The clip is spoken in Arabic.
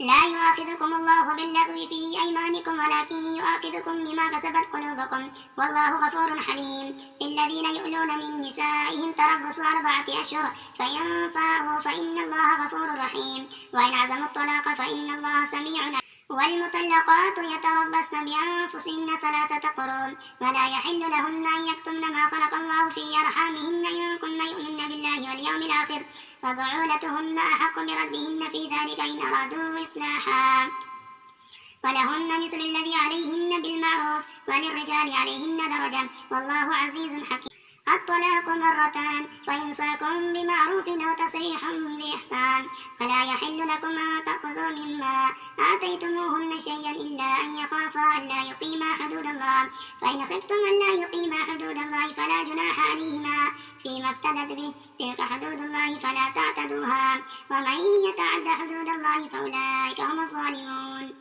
لا يؤاخذكم الله باللغو في أيمانكم ولكن يؤاخذكم بما كسبت قلوبكم والله غفور حليم. الذين يؤلون من نسائهم تربص 4 أشهر فإن فاءوا فإن الله غفور رحيم. وإن عزموا الطلاق فإن الله سميع عليم. والمطلقات يتربصن بأنفسهن 3 قروء ولا يحل لهن أن يكتمن ما خلق الله في أرحامهن إن كن يؤمن بالله واليوم الآخر وبعولتهن أحق بردهن في ذلك إن أرادوا إصلاحا ولهن مثل الذي عليهن بالمعروف وللرجال عليهن درجة والله عزيز حكيم. الطلاق 2 مرتان فإمساك بمعروف أو تسريح بإحسان. ولا يحل لكم أن تأخذوا مما آتيتموهن شيئا إلا أن يخافا ألا يقيما حدود الله فإن خفتم ألا يقيما حدود الله فلا جناح عليهما فيما افتدت به تلك حدود الله فلا تعتدوها ومن يتعد حدود الله فأولئك هم الظالمون.